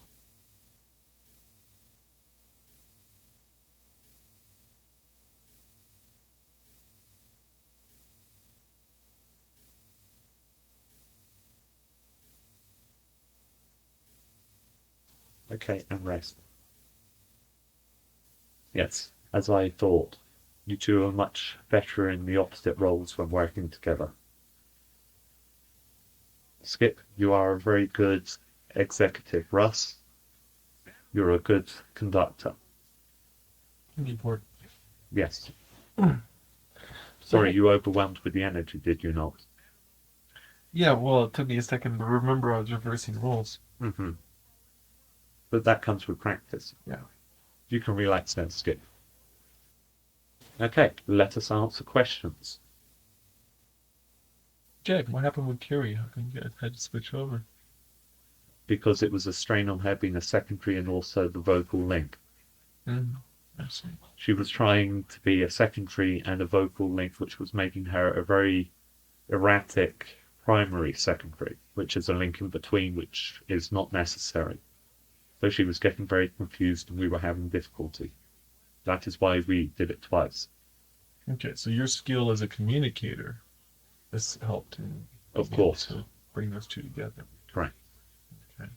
Okay, and rest. Yes, as I thought, you two are much better in the opposite roles when working together. Skip, you are a very good executive. Russ, you're a good conductor. Important. Yes. Sorry, you overwhelmed with the energy, did you not? Yeah, well, it took me a second to remember I was reversing roles. Mm-hmm. But that comes with practice. Yeah. You can relax now, Skip. Okay, let us answer questions. Jack, what happened with Carrie? How come you guys had to switch over? Because it was a strain on her being a secondary and also the vocal link. I see. She was trying to be a secondary and a vocal link, which was making her a very erratic primary secondary, which is a link in between, which is not necessary. So she was getting very confused and we were having difficulty. That is why we did it twice. Okay, so your skill as a communicator has helped in Of being able course. to bring those two together. Correct. Okay.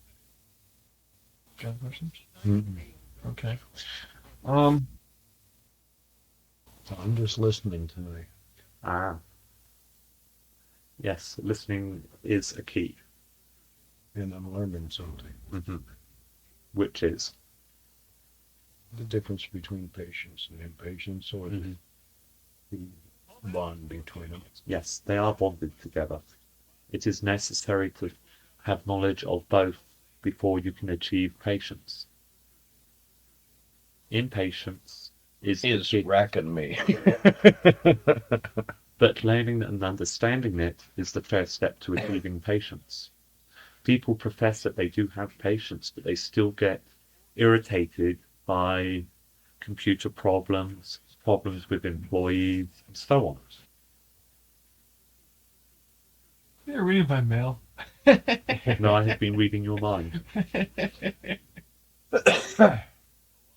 Got any questions? Mm-mm. Okay. I'm just listening tonight. Ah. Yes, listening is a key. And I'm learning something. Mm-hmm. Which is? The difference between patience and impatience, or Mm-hmm. the bond between them. Yes, they are bonded together. It is necessary to have knowledge of both before you can achieve patience. Impatience is the key, racking me. but learning and understanding it is the first step to achieving patience. People profess that they do have patience, but they still get irritated by computer problems, problems with employees, and so on. You're reading my mail. No, I have been reading your mind.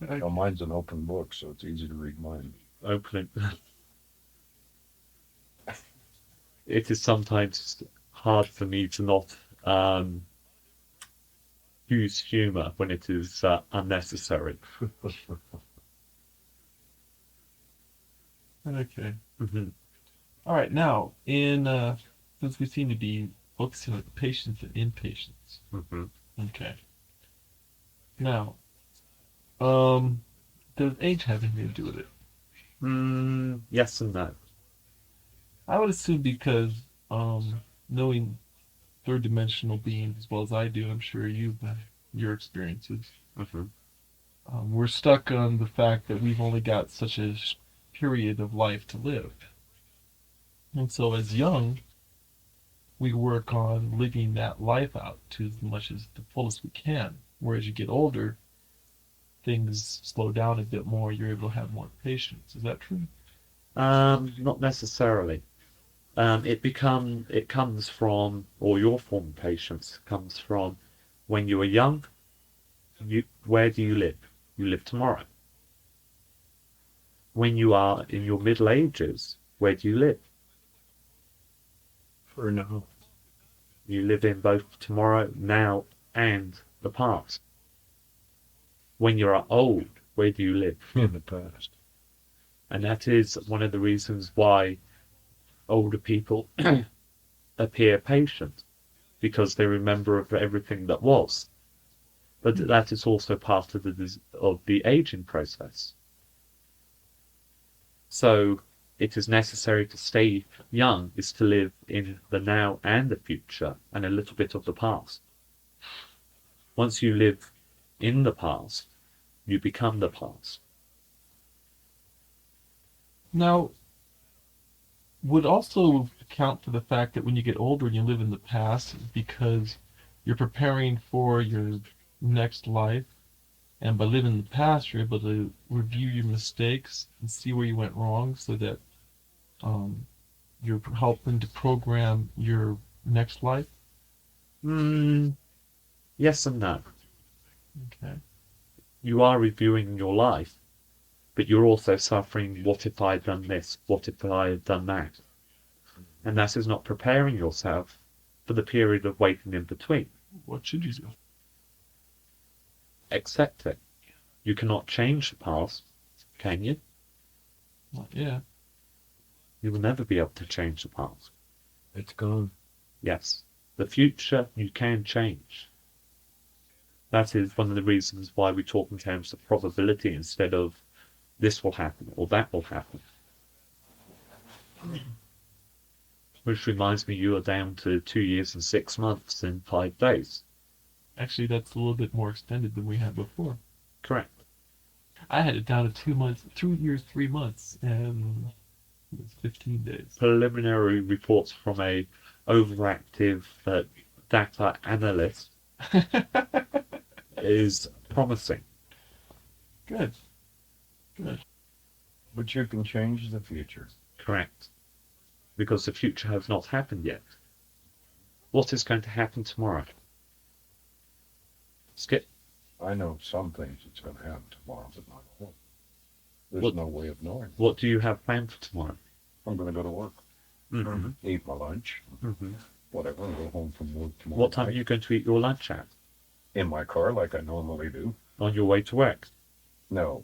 Well, mine's an open book, so it's easy to read mine. Open it is sometimes hard for me to not use humor when it is unnecessary. Okay. Mm-hmm. All right. Now, since we seem to be focusing on patience and impatience. Mm-hmm. Okay. Now, does age have anything to do with it? Yes and no. I would assume because knowing third dimensional beings as well as I do, I'm sure you've had your experiences. Mm-hmm. We're stuck on the fact that we've only got such a period of life to live. And so as young, we work on living that life out to as much as the fullest we can. Whereas you get older, things slow down a bit more, you're able to have more patience. Is that true? Not necessarily. It comes from, or your form of patience comes from when you are young. Where do you live? You live tomorrow. When you are in your middle ages, where do you live? For now. You live in both tomorrow, now, and the past. When you are old, where do you live? In the past. And that is one of the reasons why older people appear patient, because they remember of everything that was. But that is also part of the aging process. So it is necessary to stay young is to live in the now and the future and a little bit of the past. Once you live in the past, you become the past. Now, would also account for the fact that when you get older and you live in the past, because you're preparing for your next life, and by living in the past, you're able to review your mistakes and see where you went wrong, so that You're helping to program your next life? Yes and no. Okay. You are reviewing your life, but you're also suffering, what if I had done this? What if I had done that? And that is not preparing yourself for the period of waiting in between. What should you do? Accept it. You cannot change the past, can you? Not yet. You will never be able to change the past. It's gone. Yes. The future you can change. That is one of the reasons why we talk in terms of probability instead of this will happen or that will happen. Which reminds me, you are down to 2 years and 6 months and 5 days. Actually, that's a little bit more extended than we had before. Correct. I had it down to 2 months, 2 years, 3 months, and it was 15 days. Preliminary reports from a overactive data analyst is promising. Good. Good. But you can change the future. Correct. Because the future has not happened yet. What is going to happen tomorrow? Skip. I know some things that's going to happen tomorrow, but not all. There's What- no way of knowing. What do you have planned for tomorrow? I'm going to go to work, Mm-hmm. eat my lunch, Mm-hmm. whatever, and go home from work tomorrow. What time are night you going to eat your lunch at? In my car, like I normally do. On your way to work? No.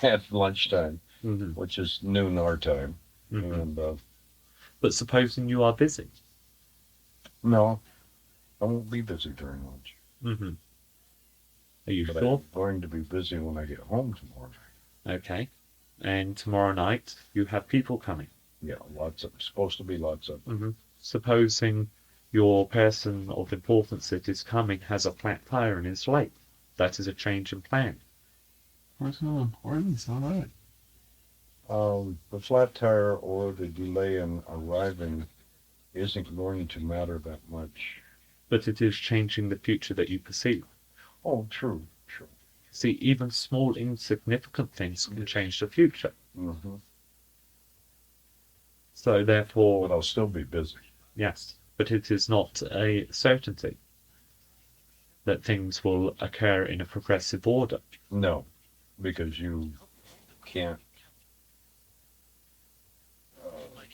At lunchtime, Mm-hmm. which is noon our time. Mm-hmm. And But supposing you are busy? no, I won't be busy during lunch. Mm-hmm. Are you But sure? I'm going to be busy when I get home tomorrow night. Okay. And tomorrow night you have people coming? Yeah, supposed to be lots of them. Mm-hmm. Supposing your person of importance that is coming has a flat tire and is late. That is a change in plan. Personal importance, all right. The flat tire or the delay in arriving isn't going to matter that much. But it is changing the future that you perceive. Oh, true. See, even small insignificant things can change the future. Mm-hmm. So therefore, But I'll still be busy. yes, but it is not a certainty that things will occur in a progressive order. No, because you can't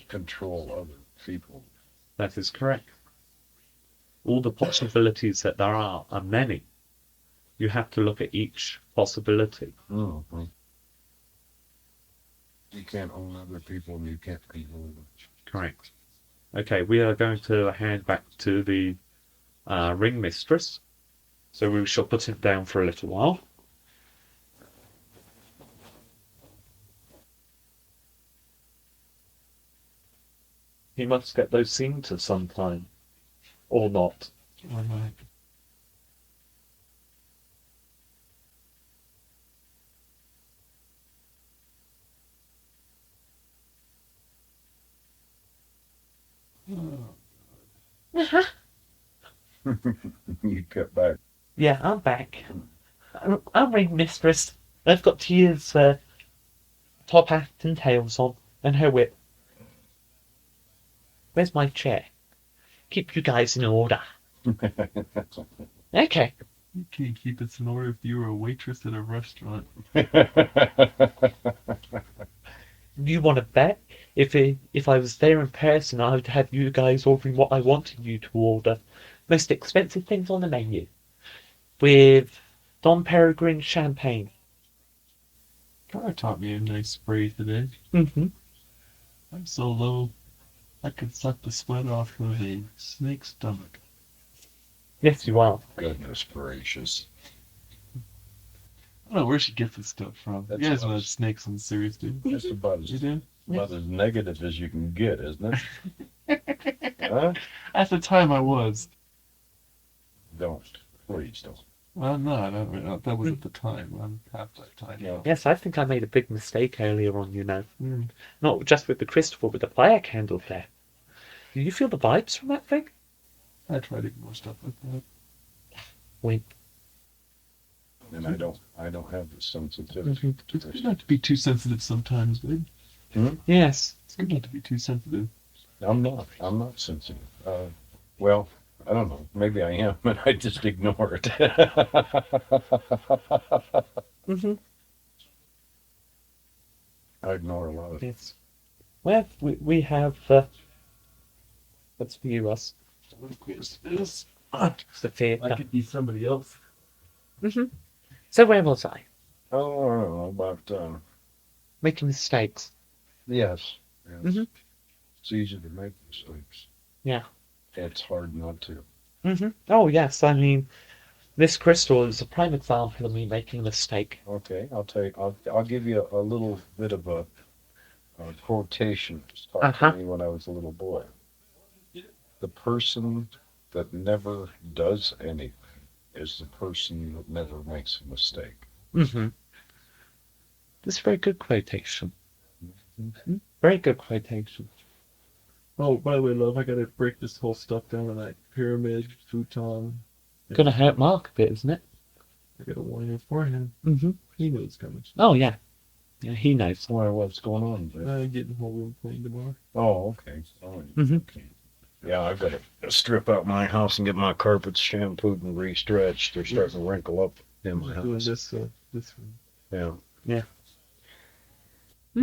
control other people. That is correct. All the possibilities that there are many. You have to look at each possibility. Mm-hmm. You can't own other people and you can't control them. Correct. Okay, we are going to hand back to the ring mistress. So we shall put him down for a little while. He must get those seen to sometime. Or not. All right. You cut back. Yeah, I'm back. I'm ring mistress. I've got Tia's top hat and tails on, and her whip. Where's my chair? Keep you guys in order. Okay. You can't keep it in order if you were a waitress at a restaurant. You want to bet? If I was there in person, I would have you guys ordering what I wanted you to order. Most expensive things on the menu. With Dom Perignon champagne. Cara taught me a nice spray today. Mm-hmm. I'm so low, I could suck the sweat off of a snake's stomach. Yes, you are. Goodness gracious. I don't know where she gets this stuff from. That's You guys us. know that snakes and Sirius, dude. That's about You as, do? about as negative as you can get, isn't it? Huh? At the time, I was. Don't. Please don't. Well, no, I don't know. That was at the time. I'm half that time now. Yes, I think I made a big mistake earlier on, you know. Mm. Not just with the crystal, but with the fire candle flare. Do you feel the vibes from that thing? I try to ignore stuff like that. Wink. And I don't have the sensitivity. It's not to be too sensitive sometimes, babe. Yes. It's good not to be too sensitive. I'm not. I'm not sensitive. Well, I don't know. Maybe I am, but I just ignore it. Mm-hmm. I ignore a lot of Yes. Well, we have. Let's view us. This The theatre. I could be somebody else. Mm-hmm. So where was I? Oh, I don't know about. Making mistakes. Yes. Yes. Mhm. It's easy to make mistakes. Yeah. It's hard not to. Mm-hmm. Oh yes, I mean, this crystal is a prime example of me making a mistake. Okay, I'll tell you. I'll give you a little bit of a quotation taught Uh-huh. to me when I was a little boy. The person that never does anything is the person that never makes a mistake. Mm-hmm. This is a very good quotation. Mm-hmm. Very good quotation. Oh, by the way, love, I gotta break this whole stuff down to that pyramid, futon. Gonna hurt Mark a bit, isn't it? I gotta warn him beforehand. Mm-hmm. He knows it's coming. Oh yeah. Yeah, he knows. Why? What's going on? Vic? Getting the whole room clean tomorrow. Oh, okay. Oh, Mhm. okay. Yeah, I've got to strip out my house and get my carpets shampooed and re-stretched. They're starting to wrinkle up in my Doing house. this room. Yeah. Yeah.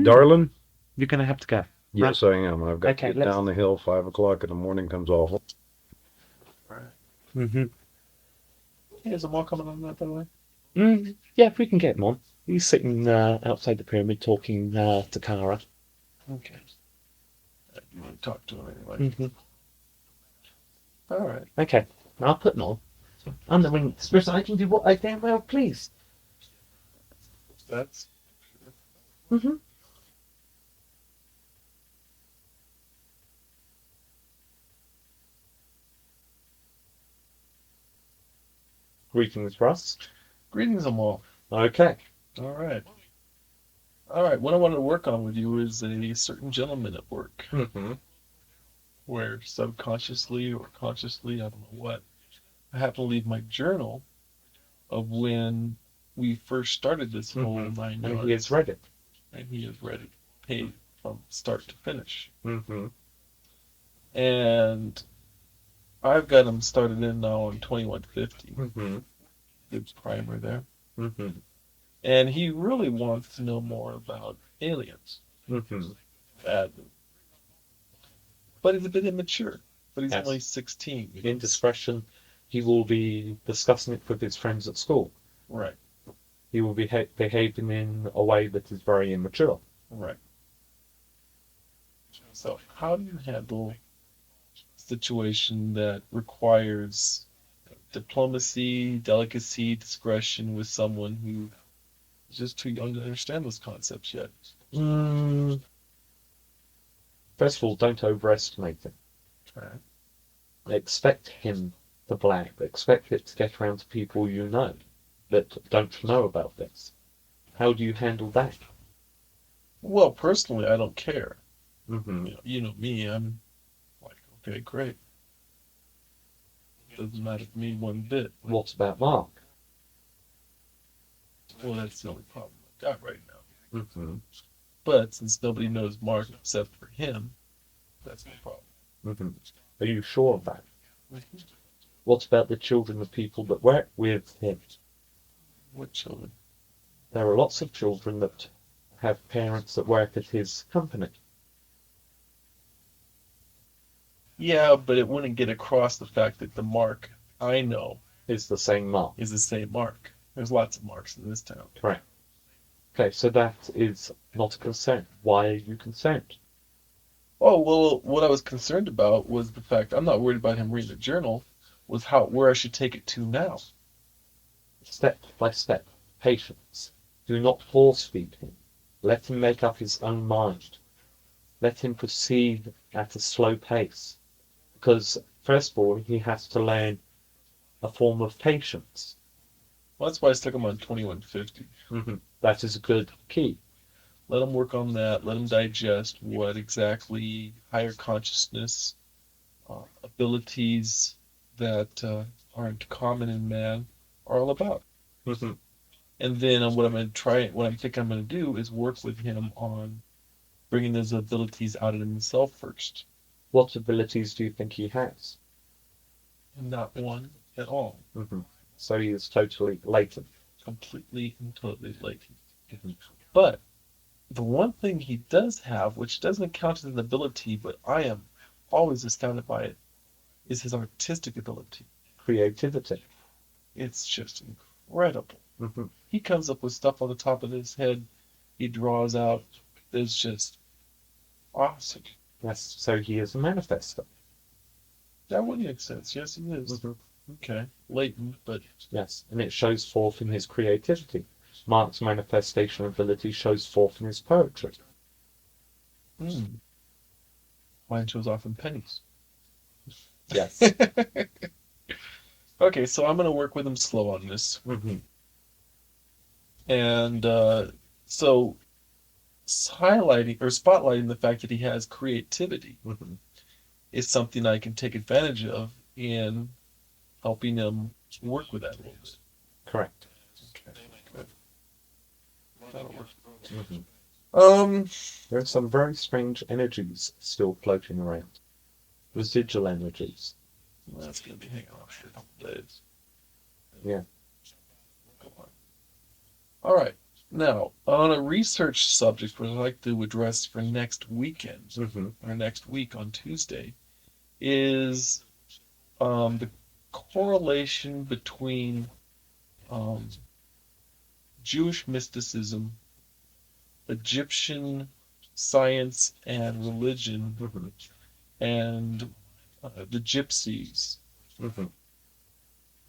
Darling? You're gonna have to go. Yes, I am. I've got Okay, to get let's- down the hill. 5 o'clock in the morning comes awful. Mm-hmm. Hey, is there more coming on that, by the way? Yeah, if we can get him on. He's sitting outside the pyramid talking to Kara. Okay. You want to talk to him anyway. Mm-hmm. All right. Okay, I'll put him on. I'm the winged spirit. I can do what I damn well please. That's Mm-hmm. Greetings, Russ. greetings, Amal. Okay. All right. All right. What I wanted to work on with you is a certain gentleman at work Mm-hmm. where subconsciously or consciously, I don't know what, I happen to leave my journal of when we first started this whole Mhm. 9 And yards. he has read it. And he is ready, paid from start to finish. Mm-hmm. And I've got him started in now on 2150. Mm-hmm. Good primer there. Mm-hmm. And he really wants to know more about aliens. Mm-hmm. But he's a bit immature. But he's Yes. only 16. In discretion, he will be discussing it with his friends at school. Right, He will be behaving in a way that is very immature. right. So how do you handle a situation that requires diplomacy, delicacy, discretion with someone who is just too young to understand those concepts yet? First of all, don't overestimate him. Right. Expect him to blag. Expect it to get around to people you know that don't know about this. How do you handle that? Well, personally, I don't care. Mm-hmm. You know me, I'm like, okay, great. Doesn't matter to me one bit. What about Mark? Well, that's the only problem I've got right now. Mm-hmm. But since nobody knows Mark except for him, that's no problem. Mm-hmm. Are you sure of that? What about the children of people that work with him? What children? There are lots of children that have parents that work at his company. Yeah, but it wouldn't get across the fact that the Mark I know Is the same Mark. is the same Mark. There's lots of Marks in this town. Right. Okay, so that is not a concern. Why are you concerned? Oh, well, what I was concerned about was the fact I'm not worried about him reading the journal, was where I should take it to now. Step by step. Patience. Do not force feed him. Let him make up his own mind. Let him proceed at a slow pace. Because, first of all, he has to learn a form of patience. Well, that's why I stuck him on 2150. Mm-hmm. That is a good key. Let him work on that. Let him digest what exactly higher consciousness, abilities that aren't common in man are all about. Mm-hmm. And then what I'm thinking I'm going to do is work with him on bringing those abilities out in himself first. What abilities do you think he has? Not one at all. So he is totally latent. Completely and totally latent. Mhm. But the one thing he does have, which doesn't count as an ability, but I am always astounded by it, is his artistic ability. Creativity. It's just incredible. Mhm. He comes up with stuff on the top of his head. He draws out. It's just awesome. Yes, so he is a manifester. That would make sense. Yes, he is. Okay. Latent, but Yes, and it shows forth in his creativity. Mark's manifestation ability shows forth in his poetry. mine shows off in pennies. Yes. Okay, so I'm going to work with him slow on this. And so highlighting or spotlighting the fact that he has creativity is something I can take advantage of in helping him work with that a little bit. Correct. Okay, good. That'll work. There are some very strange energies still floating around. Residual energies. That's going to be hanging on for a couple days. Yeah. All right. Now, on a research subject, what I'd like to address for next weekend, or next week on Tuesday, is the correlation between Jewish mysticism, Egyptian science and religion, and the gypsies.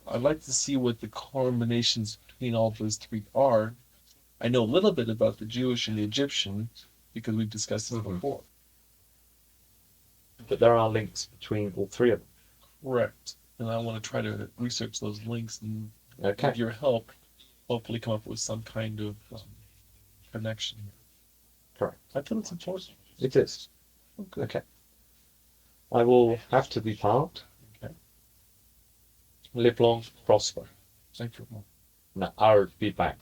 I'd like to see what the combinations between all those three are. I know a little bit about the Jewish and the Egyptian because we've discussed this before. But there are links between all three of them. Correct. And I want to try to research those links and Okay. with your help, hopefully come up with some kind of connection here. Correct. I feel it's important. It is. Okay. Okay. I will have to depart. Okay. Live long, prosper. Thank you. No, I'll be back.